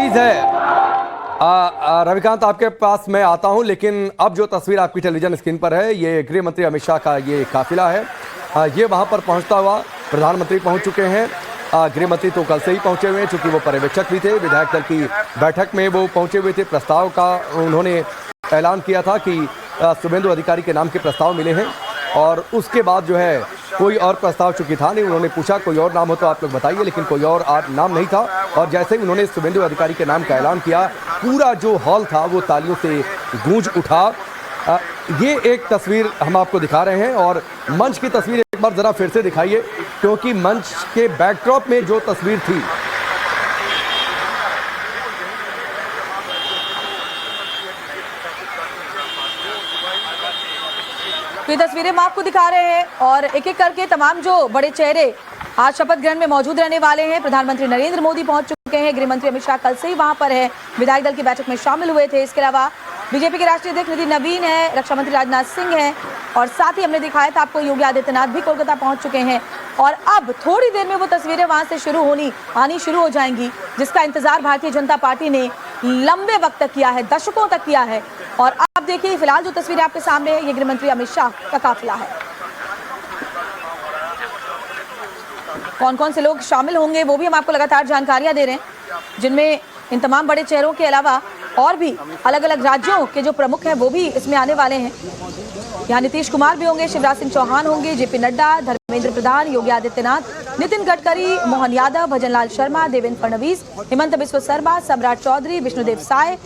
तजवीज़ है। रविकांत, आपके पास मैं आता हूं, लेकिन अब जो तस्वीर आपकी टेलीविजन स्क्रीन पर है ये गृह मंत्री अमित शाह का ये काफिला है। ये वहां पर पहुंचता हुआ प्रधानमंत्री पहुंच चुके हैं। गृह मंत्री तो कल से ही पहुंचे हुए हैं, चूंकि वो पर्यवेक्षक भी थे, विधायक दल की बैठक में वो पहुंचे हुए थे। प्रस्ताव का उन्होंने ऐलान किया था कि शुभेंदु अधिकारी के नाम के प्रस्ताव मिले हैं, और उसके बाद जो है कोई और प्रस्ताव चूंकि था नहीं, उन्होंने पूछा कोई और नाम हो तो आप लोग बताइए, लेकिन कोई और नाम नहीं था। और जैसे ही उन्होंने शुभेंदु अधिकारी के नाम का ऐलान किया, पूरा जो हॉल था वो तालियों से गूंज उठा। ये एक तस्वीर हम आपको दिखा रहे हैं, और मंच की तस्वीर एक बार जरा फिर से दिखाइए, क्योंकि मंच के बैकड्रॉप में जो तस्वीर थी तो ये तस्वीरें हम आपको दिखा रहे हैं, और एक एक करके तमाम जो बड़े चेहरे आज शपथ ग्रहण में मौजूद रहने वाले हैं। प्रधानमंत्री नरेंद्र मोदी पहुंच चुके हैं, गृह मंत्री अमित शाह कल से ही वहां पर है, विधायक दल की बैठक में शामिल हुए थे। इसके अलावा बीजेपी के राष्ट्रीय अध्यक्ष नितिन नवीन है, रक्षा मंत्री राजनाथ सिंह है, और साथ ही हमने दिखाया था आपको योगी आदित्यनाथ भी कोलकाता पहुंच चुके हैं। और अब थोड़ी देर में वो तस्वीरें वहां से आनी शुरू हो जाएंगी, जिसका इंतजार भारतीय जनता पार्टी ने लंबे वक्त तक किया है, दशकों तक किया है। और अब देखिए, फिलहाल जो तस्वीरें आपके सामने है, ये गृह मंत्री अमित शाह का काफिला है। कौन कौन से लोग शामिल होंगे वो भी हम आपको लगातार जानकारियां दे रहे हैं, जिनमें इन तमाम बड़े चेहरों के अलावा और भी अलग अलग राज्यों के जो प्रमुख हैं वो भी इसमें आने वाले हैं। यहाँ नीतीश कुमार भी होंगे, शिवराज सिंह चौहान होंगे, जेपी नड्डा, धर्मेंद्र प्रधान, योगी आदित्यनाथ, नितिन गडकरी, मोहन यादव, भजनलाल शर्मा, देवेंद्र फडणवीस, हिमंत बिस्वा शर्मा, सम्राट चौधरी, विष्णुदेव साय,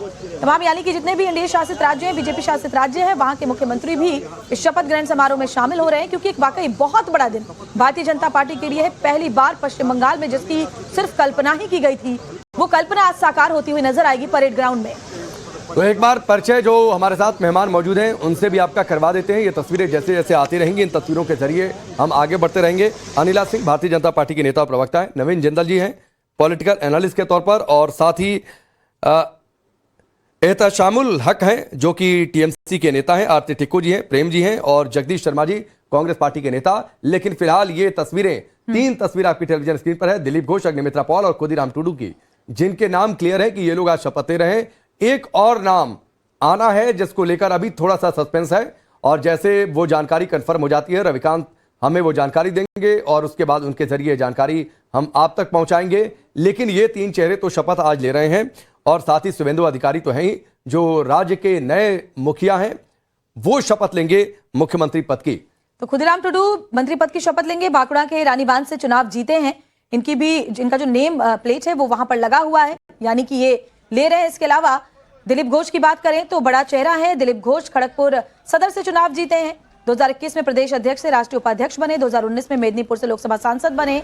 तमाम यानी कि जितने भी एनडीए शासित राज्य हैं, बीजेपी शासित राज्य हैं, वहां के मुख्यमंत्री भी इस शपथ ग्रहण समारोह में शामिल हो रहे हैं। क्योंकि एक वाकई बहुत बड़ा दिन भारतीय जनता पार्टी के लिए है। पहली बार पश्चिम बंगाल में जिसकी सिर्फ कल्पना ही की गई थी, वो कल्पना आज साकार होती हुई नजर आएगी परेड ग्राउंड में। तो एक बार परिचय जो हमारे साथ मेहमान मौजूद हैं उनसे भी आपका करवा देते हैं। ये तस्वीरें जैसे जैसे आती रहेंगी, इन तस्वीरों के जरिए हम आगे बढ़ते रहेंगे। अनिला सिंह भारतीय जनता पार्टी के नेता और प्रवक्ता है, नवीन जिंदल जी हैं पॉलिटिकल एनालिस्ट के तौर पर, और साथ ही एहतशामुल हक हैं जो कि टीएमसी के नेता हैं, आरती टिक्कू जी हैं, प्रेम जी हैं, और जगदीश शर्मा जी कांग्रेस पार्टी के नेता। लेकिन फिलहाल ये तस्वीरें, 3 तस्वीर आपकी टेलीविजन स्क्रीन पर है, दिलीप घोष, अग्निमित्रा पॉल और खुदीराम टूडू की, जिनके नाम क्लियर है कि ये लोग आज शपथ ले रहे हैं। एक और नाम आना है जिसको लेकर अभी थोड़ा सा सस्पेंस है, और जैसे वो जानकारी कंफर्म हो जाती है, रविकांत हमें वो जानकारी देंगे और उसके बाद उनके जरिए जानकारी हम आप तक पहुंचाएंगे। लेकिन ये 3 चेहरे तो शपथ आज ले रहे हैं, और साथ ही शुभेंदु अधिकारी तो हैं ही, जो राज्य के नए मुखिया हैं, वो शपथ लेंगे मुख्यमंत्री पद की। तो खुदीराम टूडू मंत्री पद की शपथ लेंगे, बांकुड़ा के रानीबांध से चुनाव जीते हैं, इनका जो नेम प्लेट है वो वहां पर लगा हुआ है, यानी कि ये ले रहे हैं। इसके अलावा दिलीप घोष की बात करें तो बड़ा चेहरा है, दिलीप घोष खड़गपुर सदर से चुनाव जीते हैं, 2021 में प्रदेश अध्यक्ष से राष्ट्रीय उपाध्यक्ष बने, 2019 में मेदिनीपुर से लोकसभा सांसद बने,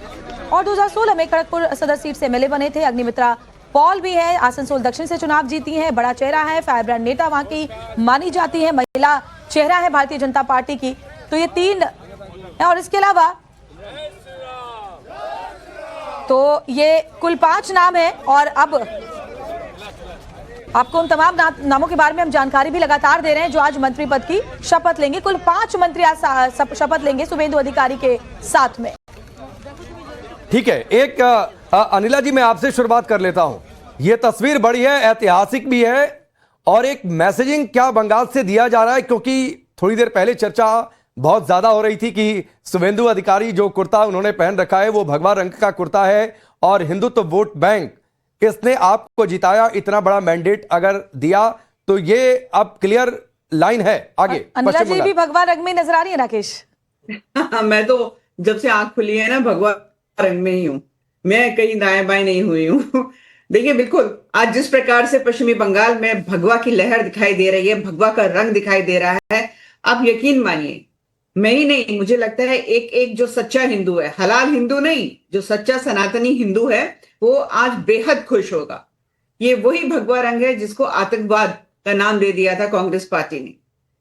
और 2016 में खड़गपुर सदर सीट से एमएलए बने थे। अग्निमित्रा पॉल भी है, आसनसोल दक्षिण से चुनाव जीती है, बड़ा चेहरा है, फायर ब्रांड नेता वहां की मानी जाती है, महिला चेहरा है भारतीय जनता पार्टी की। तो ये 3 है, और इसके अलावा तो ये कुल 5 नाम है। और अब आपको उन तमाम नामों के बारे में हम जानकारी भी लगातार दे रहे हैं जो आज मंत्री पद की शपथ लेंगे। कुल 5 मंत्री आज शपथ लेंगे शुभेंदु अधिकारी के साथ में। ठीक है, एक अनिला जी मैं आपसे शुरुआत कर लेता हूं। यह तस्वीर बड़ी है, ऐतिहासिक भी है, और एक मैसेजिंग क्या बंगाल से दिया जा रहा है, क्योंकि थोड़ी देर पहले चर्चा बहुत ज्यादा हो रही थी कि शुभेंदु अधिकारी जो कुर्ता उन्होंने पहन रखा है वो भगवा रंग का कुर्ता है, और हिंदुत्व वोट बैंक किसने आपको जिताया, इतना बड़ा मैंडेट अगर दिया तो ये अब क्लियर लाइन है आगे। अनिला जी भी भगवा रंग में नजर आ रही है राकेश। मैं तो जब से आंख खुली है ना भगवा रंग में ही हूँ, मैं कहीं दाएं बाएं नहीं हुई हूँ। देखिए बिल्कुल, आज जिस प्रकार से पश्चिमी बंगाल में भगवा की लहर दिखाई दे रही है, भगवा का रंग दिखाई दे रहा है, आप यकीन मानिए मैं ही नहीं, मुझे लगता है एक एक जो सच्चा हिंदू है, हलाल हिंदू नहीं, जो सच्चा सनातनी हिंदू है, वो आज बेहद खुश होगा। ये वही भगवा रंग है जिसको आतंकवाद का नाम दे दिया था कांग्रेस पार्टी ने।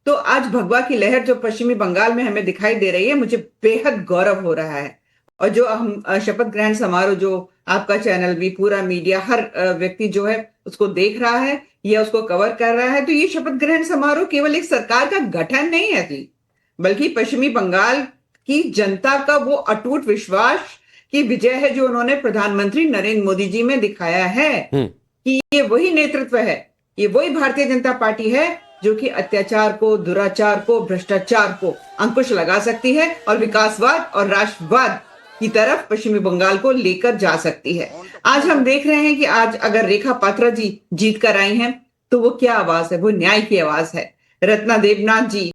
तो आज भगवा की लहर जो पश्चिमी बंगाल में हमें दिखाई दे रही है, मुझे बेहद गौरव हो रहा है। और जो हम शपथ ग्रहण समारोह जो आपका चैनल भी, पूरा मीडिया, हर व्यक्ति जो है उसको देख रहा है या उसको कवर कर रहा है, तो ये शपथ ग्रहण समारोह केवल एक सरकार का गठन नहीं है थी, बल्कि पश्चिमी बंगाल की जनता का वो अटूट विश्वास की विजय है जो उन्होंने प्रधानमंत्री नरेंद्र मोदी जी में दिखाया है। कि ये वही नेतृत्व है, ये वही भारतीय जनता पार्टी है जो कि अत्याचार को, दुराचार को, भ्रष्टाचार को अंकुश लगा सकती है और विकासवाद और राष्ट्रवाद की तरफ पश्चिमी बंगाल को लेकर जा सकती है। आज हम देख रहे हैं कि आज अगर रेखा पात्रा जी जीत कर आई हैं तो वो क्या आवाज है? वो न्याय की आवाज है। रत्ना देवनाथ जी,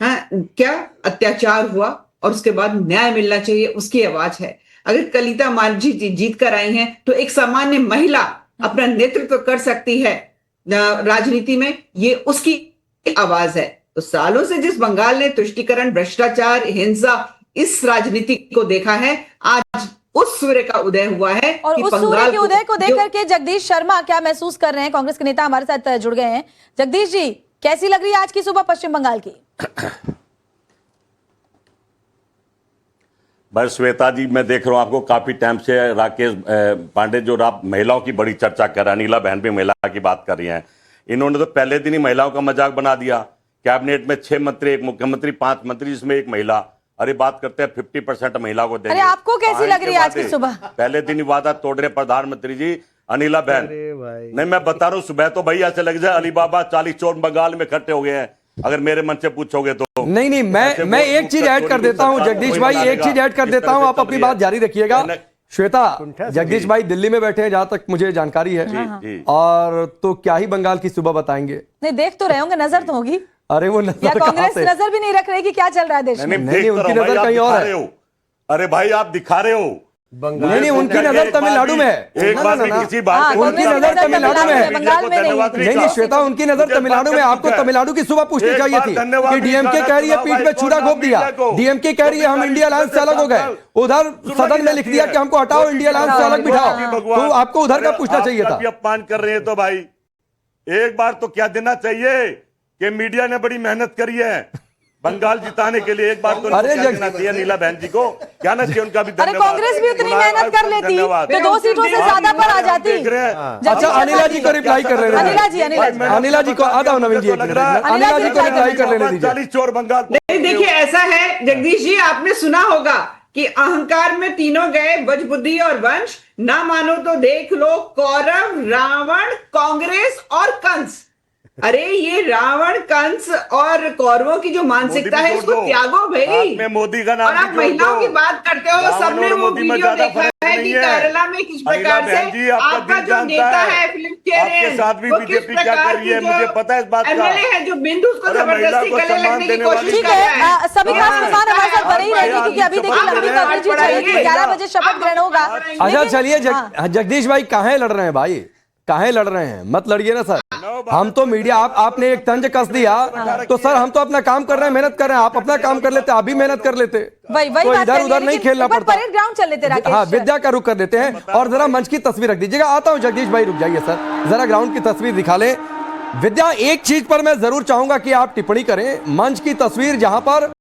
हाँ, क्या अत्याचार हुआ और उसके बाद न्याय मिलना चाहिए, उसकी आवाज है। अगर कलिता मांझी जी जीत कर आई हैं तो एक सामान्य महिला अपना नेतृत्व कर सकती है राजनीति में, ये उसकी आवाज है। तो सालों से जिस बंगाल ने तुष्टीकरण, भ्रष्टाचार, हिंसा, इस राजनीति को देखा है, आज उस सूर्य का उदय हुआ है। और उस सूर्य के उदय को देख करके जगदीश शर्मा क्या महसूस कर रहे हैं? कांग्रेस के नेता हमारे साथ जुड़ गए हैं। जगदीश जी, कैसी लग रही है आज की सुबह पश्चिम बंगाल की? बस श्वेता जी, मैं देख रहा हूं आपको काफी टाइम से राकेश पांडे जो महिलाओं की बड़ी चर्चा कर रहा है, अनिला बहन भी महिला की बात कर रही हैं। इन्होंने तो पहले दिन ही महिलाओं का मजाक बना दिया। कैबिनेट में 6 मंत्री, 1 मुख्यमंत्री, 5 मंत्री, जिसमें 1 महिला। अरे बात करते हैं 50% महिला को देंगे। अरे आपको कैसी लग रही है आज की सुबह? पहले दिन ही वादा तोड़ रहे प्रधानमंत्री जी, अनिला बहन। नहीं, मैं बता रहा हूँ, सुबह तो भाई ऐसे लग जाए अलीबाबा 40 चोर बंगाल में इकट्ठे हो गए हैं, अगर मेरे मन से पूछोगे तो। नहीं, मैं एक चीज ऐड कर देता हूं जगदीश भाई, एक चीज ऐड कर देता हूं, आप अपनी बात जारी रखिएगा। श्वेता, जगदीश भाई दिल्ली में बैठे हैं जहां तक मुझे जानकारी है, और तो क्या ही बंगाल की सुबह बताएंगे? नहीं, देख तो रहे होंगे, नजर तो होगी। अरे वो या कांग्रेस नजर भी नहीं रख रही कि क्या चल रहा है देश में? नहीं, उनकी नजर कहीं और है। अरे भाई आप दिखा रहे हो। नहीं, उनकी नजर तमिलनाडु में है। एक बात किसी बात उनकी नजर तमिलनाडु में है। बंगाल में नहीं, श्वेता, उनकी नजर तमिलनाडु में। आपको तमिलनाडु की सुबह पूछनी चाहिए थी कि डीएमके कह रही है पीठ पे छुरा घोंप दिया, डीएमके कह रही है हम इंडिया अलायंस से अलग हो गए, उधर सदन में लिख दिया कि हमको हटाओ, इंडिया अलायंस से अलग बिठाओ। तो आपको उधर का पूछना चाहिए था। अपमान कर रहे हैं तो भाई एक बार तो क्या देना चाहिए कि मीडिया ने बड़ी मेहनत करी है बंगाल जिताने के लिए। एक बार तो देना चाहिए नीला बहन जी को, क्या ना चाहिए उनका भी धन्यवाद। अरे कांग्रेस भी उतनी मेहनत कर लेती तो 2 सीटों से ज्यादा पर आ जाती। अच्छा, अनिला जी को रिप्लाई कर रहे हैं। अनिला जी को आधा नवीन जी, अनिला जी को रिप्लाई कर लेने दीजिए। 40 चोर बंगाल। नहीं, देखिए ऐसा है जगदीश जी, आपने सुना होगा कि अहंकार में तीनों गए, बजबुद्धि और वंश। ना मानो तो देख लो, कौरव, रावण, कांग्रेस और कंस। अरे ये रावण, कंस और कौरवों की जो मानसिकता है उसको त्यागो भाई। में मोदी का नाम और आप महिलाओं की बात करते हो, सबने वो वीडियो देखा है कि केरला में किस प्रकार से आपका जो नेता है फिल्म आपके साथ भी बीजेपी क्या कर रही है, मुझे पता है इस बात का। एमएलए है जो बिंदु उसको जबरदस्ती गले लगने की कोशिश कर रहा है। सभी खास मेहमान हमारे साथ बने ही रहेंगे क्योंकि अभी देखिए लंबी कवरेज चलेगी। 11 बजे शपथ ग्रहण होगा। अच्छा चलिए, जगदीश भाई काहे लड़ रहे हैं भाई, काहे लड़ रहे हैं? मत लड़िए ना सर, हम तो मीडिया, आपने एक तंज कस दिया तो सर हम तो अपना काम कर रहे हैं, मेहनत कर रहे हैं। आप अपना काम कर लेते, आप भी मेहनत कर लेते, तो इधर उधर नहीं खेलना पड़ता। परेड ग्राउंड चल लेते राकेश। हाँ, विद्या का रुख कर देते हैं। और जरा मंच की तस्वीर रख दीजिएगा। आता हूं जगदीश भाई, रुक जाइए सर, जरा ग्राउंड की तस्वीर दिखा ले। विद्या, एक चीज पर मैं जरूर चाहूंगा कि आप टिप्पणी करें। मंच की तस्वीर जहां पर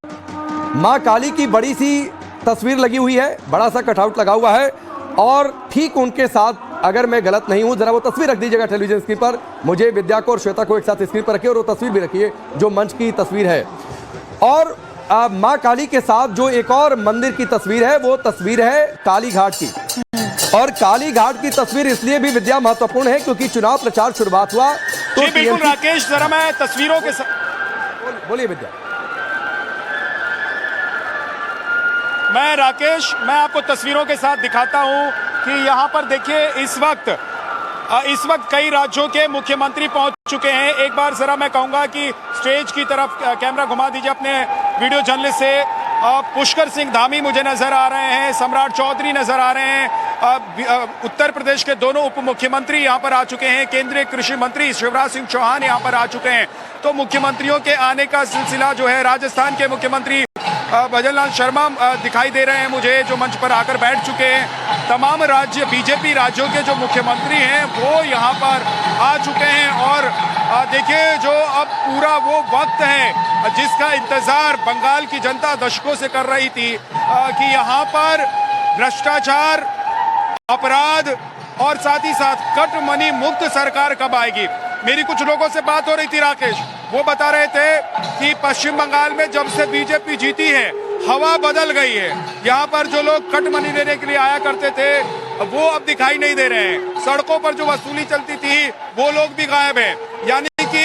मां काली की बड़ी सी तस्वीर लगी हुई है, बड़ा सा कटआउट लगा हुआ है, और ठीक उनके साथ, अगर मैं गलत नहीं हूं, जरा वो तस्वीर रख दीजिएगा टेलीविजन स्क्रीन पर। मुझे, विद्या को और श्वेता को एक साथ स्क्रीन पर रखिए, और वो तस्वीर भी रखिए जो मंच की तस्वीर है। और मां काली के साथ जो एक और मंदिर की तस्वीर है, वो तस्वीर है काली घाट की। और काली घाट की तस्वीर इसलिए भी विद्या महत्वपूर्ण है क्योंकि चुनाव प्रचार शुरुआत हुआ तो बिल्कुल राकेश, जरा मैं तस्वीरों के साथ बोलिए विद्या। मैं आपको तस्वीरों के साथ दिखाता हूं कि यहां पर देखिए इस वक्त कई राज्यों के मुख्यमंत्री पहुंच चुके हैं। एक बार जरा मैं कहूंगा कि स्टेज की तरफ कैमरा घुमा दीजिए अपने वीडियो जर्नलिस्ट से। पुष्कर सिंह धामी मुझे नजर आ रहे हैं, सम्राट चौधरी नजर आ रहे हैं, उत्तर प्रदेश के दोनों उप मुख्यमंत्री यहां पर आ चुके हैं, केंद्रीय कृषि मंत्री शिवराज सिंह चौहान यहां पर आ चुके हैं। तो मुख्यमंत्रियों के आने का सिलसिला जो है, राजस्थान के मुख्यमंत्री भजनलाल शर्मा दिखाई दे रहे हैं मुझे, जो मंच पर आकर बैठ चुके हैं। तमाम राज्य बीजेपी राज्यों के जो मुख्यमंत्री हैं वो यहाँ पर आ चुके हैं। और देखिए, जो अब पूरा वो वक्त है जिसका इंतजार बंगाल की जनता दशकों से कर रही थी कि यहाँ पर भ्रष्टाचार, अपराध और साथ ही साथ कट मनी मुक्त सरकार कब आएगी। मेरी कुछ लोगों से बात हो रही थी राकेश, वो बता रहे थे कि पश्चिम बंगाल में जब से बीजेपी जीती है हवा बदल गई है। यहाँ पर जो लोग कट मनी लेने के लिए आया करते थे वो अब दिखाई नहीं दे रहे हैं। सड़कों पर जो वसूली चलती थी वो लोग भी गायब हैं। यानी कि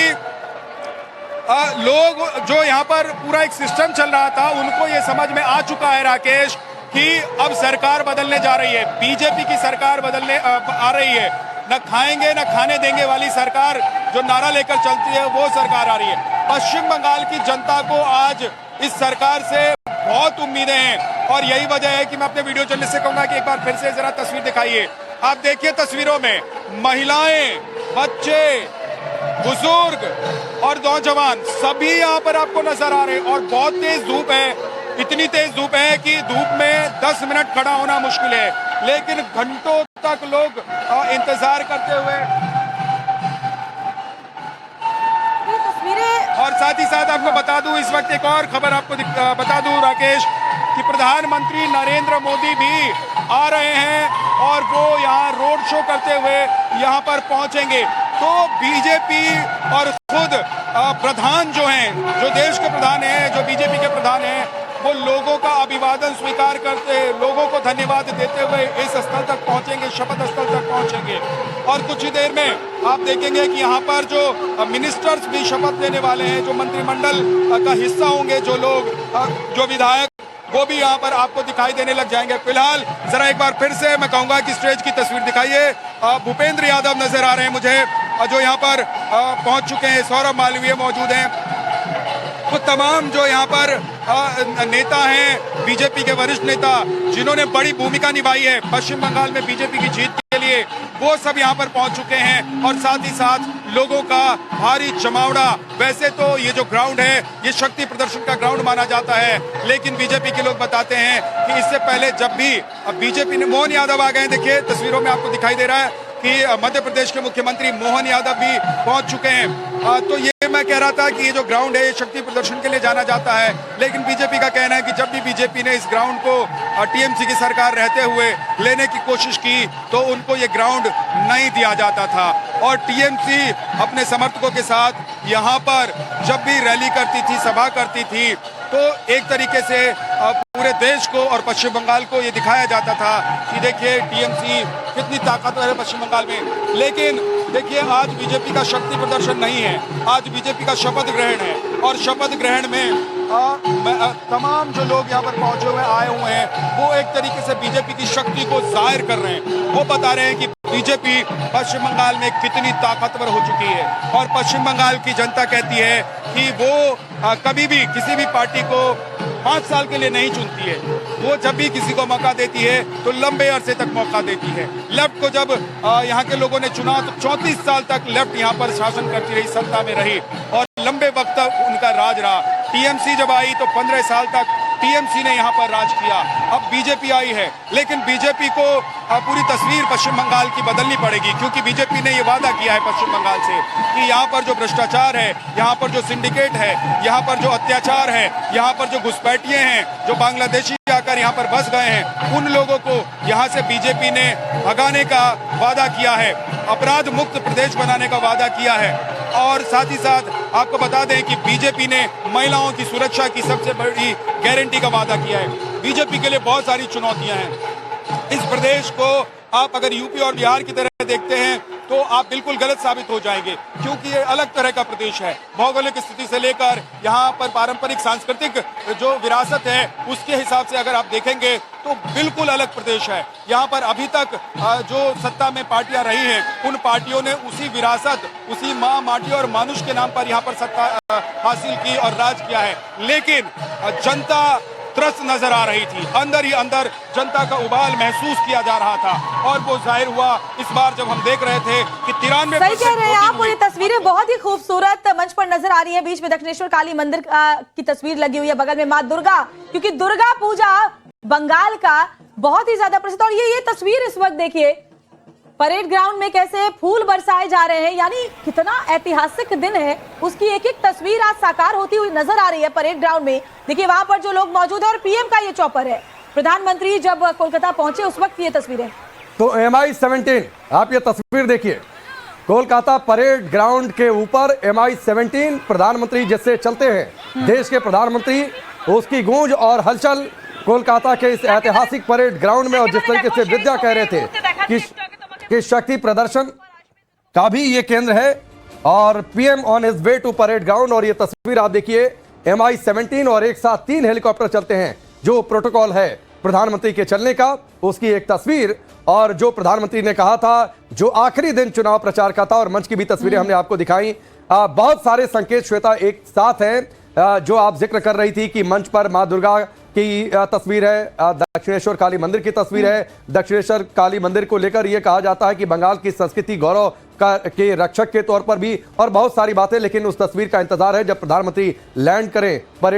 लोग जो यहाँ पर पूरा एक सिस्टम चल रहा था उनको ये समझ में आ चुका है राकेश कि अब सरकार बदलने जा रही है, बीजेपी की सरकार बदलने आ रही है। न खाएंगे न खाने देंगे वाली सरकार जो नारा लेकर चलती है वो सरकार आ रही है। पश्चिम बंगाल की जनता को आज इस सरकार से बहुत उम्मीदें हैं और यही वजह है कि मैं अपने वीडियो जर्नलिस्ट से कहूंगा कि एक बार फिर से जरा तस्वीर दिखाइए। आप देखिए तस्वीरों में महिलाएं, बच्चे, बुजुर्ग और नौजवान सभी यहाँ पर आपको नजर आ रहे हैं और बहुत तेज धूप है। इतनी तेज धूप है कि धूप में 10 मिनट खड़ा होना मुश्किल है, लेकिन घंटों तक लोग इंतजार करते हुए। और साथ ही साथ आपको बता दूं, इस वक्त एक और खबर आपको बता दूं राकेश कि प्रधानमंत्री नरेंद्र मोदी भी आ रहे हैं और वो यहाँ रोड शो करते हुए यहाँ पर पहुंचेंगे। तो बीजेपी और खुद प्रधान जो हैं, जो देश के प्रधान हैं, जो बीजेपी के प्रधान हैं, वो लोगों का अभिवादन स्वीकार करते, लोगों को धन्यवाद देते हुए इस स्थल तक पहुंचेंगे, शपथ स्थल तक पहुंचेंगे। और कुछ ही देर में आप देखेंगे कि यहाँ पर जो मिनिस्टर्स भी शपथ लेने वाले हैं, जो मंत्रिमंडल का हिस्सा होंगे, जो लोग, जो विधायक, वो भी यहाँ पर आपको दिखाई देने लग जाएंगे। फिलहाल जरा एक बार फिर से मैं कहूंगा कि स्टेज की तस्वीर दिखाइए। भूपेंद्र यादव नजर आ रहे हैं मुझे, जो यहाँ पर पहुंच चुके हैं। सौरभ मालवीय मौजूद हैं। तो तमाम जो यहाँ पर नेता हैं, बीजेपी के वरिष्ठ नेता जिन्होंने बड़ी भूमिका निभाई है पश्चिम बंगाल में बीजेपी की जीत के लिए, वो सब यहाँ पर पहुंच चुके हैं और साथ ही साथ लोगों का भारी जमावड़ा। वैसे तो ये जो ग्राउंड है ये शक्ति प्रदर्शन का ग्राउंड माना जाता है, लेकिन बीजेपी के लोग बताते हैं कि इससे पहले जब भी बीजेपी ने, मोहन यादव आ गए, देखिए तस्वीरों में आपको दिखाई दे रहा है कि मध्य प्रदेश के मुख्यमंत्री मोहन यादव भी पहुंच चुके हैं। तो ये मैं कह रहा था कि ये जो ग्राउंड है ये शक्ति प्रदर्शन के लिए जाना जाता है, लेकिन बीजेपी का कहना है कि जब भी बीजेपी ने इस ग्राउंड को टीएमसी की सरकार रहते हुए लेने की कोशिश की तो उनको ये ग्राउंड नहीं दिया जाता था और टीएमसी अपने समर्थकों के साथ यहाँ पर जब भी रैली करती थी, सभा करती थी, तो एक तरीके से पूरे देश को और पश्चिम बंगाल को ये दिखाया जाता था कि देखिए टीएमसी कितनी ताकतवर है पश्चिम बंगाल में। लेकिन देखिए आज बीजेपी का शक्ति प्रदर्शन नहीं है, आज बीजेपी का शपथ ग्रहण है और शपथ ग्रहण में तमाम जो लोग यहाँ पर पहुंचे हुए आए हुए हैं वो एक तरीके से बीजेपी की शक्ति को जाहिर कर रहे हैं। वो बता रहे हैं कि बीजेपी पश्चिम बंगाल में कितनी ताकतवर हो चुकी है और पश्चिम बंगाल की जनता कहती है कि वो कभी भी किसी भी पार्टी को 5 साल के लिए नहीं चुनती है। वो जब भी किसी को मौका देती है तो लंबे अरसे तक मौका देती है। लेफ्ट को जब यहाँ के लोगों ने चुना तो 34 साल तक लेफ्ट यहाँ पर शासन करती रही, सत्ता में रही और लंबे वक्त तक उनका राज रहा। टीएमसी जब आई तो 15 साल तक टीएमसी ने यहाँ पर राज किया। अब बीजेपी आई है, लेकिन बीजेपी को पूरी तस्वीर पश्चिम बंगाल की बदलनी पड़ेगी, क्योंकि बीजेपी ने ये वादा किया है पश्चिम बंगाल से कि यहाँ पर जो भ्रष्टाचार है, यहाँ पर जो सिंडिकेट है, यहाँ पर जो अत्याचार है, यहाँ पर जो घुसपैठिए हैं, जो बांग्लादेशी आकर यहाँ पर बस गए हैं, उन लोगों को यहाँ से बीजेपी ने भगाने का वादा किया है, अपराध मुक्त प्रदेश बनाने का वादा किया है। और साथ ही साथ आपको बता दें कि बीजेपी ने महिलाओं की सुरक्षा की सबसे बड़ी गारंटी का वादा किया है। बीजेपी के लिए बहुत सारी चुनौतियां हैं। इस प्रदेश को आप अगर यूपी और बिहार की तरह देखते हैं तो आप बिल्कुल गलत साबित हो जाएंगे, क्योंकि ये अलग तरह का प्रदेश है। भौगोलिक स्थिति से लेकर यहाँ पर पारंपरिक सांस्कृतिक जो विरासत है उसके हिसाब से अगर आप देखेंगे तो बिल्कुल अलग प्रदेश है। यहाँ पर अभी तक जो सत्ता में पार्टियां रही हैं उन पार्टियों ने उसी विरासत, उसी माँ माटी और मानुष के नाम पर यहाँ पर सत्ता हासिल की और राज किया है। लेकिन जनता त्रस्त नजर आ रही थी, अंदर ही अंदर जनता का उबाल महसूस किया जा रहा था और वो जाहिर हुआ इस बार जब हम देख रहे थे कि 93। सही कह रहे हैं आप। ये तस्वीरें बहुत ही खूबसूरत मंच पर नजर आ रही है। बीच में दक्षिणेश्वर काली मंदिर की तस्वीर लगी हुई है, बगल में माँ दुर्गा, क्योंकि दुर्गा पूजा बंगाल का बहुत ही ज्यादा प्रसिद्ध। और ये तस्वीर इस वक्त देखिए परेड ग्राउंड में कैसे फूल बरसाए जा रहे हैं, यानी कितना ऐतिहासिक दिन है उसकी एक एक तस्वीर आज साकार होती हुई नजर आ रही है परेड ग्राउंड में। देखिए वहां पर जो लोग मौजूद है और पीएम का ये चौपर है। प्रधानमंत्री जब कोलकाता पहुंचे उस वक्त ये तस्वीरें। तो MI-17 आप ये तस्वीर देखिए, कोलकाता परेड ग्राउंड के ऊपर MI-17 प्रधानमंत्री जैसे चलते हैं, देश के प्रधानमंत्री, उसकी गूंज और हलचल कोलकाता के इस ऐतिहासिक परेड ग्राउंड में। और जिस तरीके से विद्या कह रहे थे कि शक्ति प्रदर्शन का भी ये केंद्र है और PM on his way to parade ground. और ये तस्वीर आप देखिए, MI-17 और एक साथ 3 हेलीकॉप्टर चलते हैं। जो प्रोटोकॉल है प्रधानमंत्री के चलने का, उसकी एक तस्वीर, और जो प्रधानमंत्री ने कहा था, जो आखिरी दिन चुनाव प्रचार का था, और मंच की भी तस्वीरें हमने आपको दिखाई। बहुत सारे संकेत श्वेता एक साथ हैं। जो आप जिक्र कर रही थी कि मंच पर मां दुर्गा की तस्वीर है, दक्षिणेश्वर काली मंदिर की तस्वीर है। दक्षिणेश्वर काली मंदिर को लेकर यह कहा जाता है कि बंगाल की संस्कृति गौरव के रक्षक के तौर पर भी, और बहुत सारी बातें। लेकिन उस तस्वीर का इंतजार है जब प्रधानमंत्री लैंड करें परेड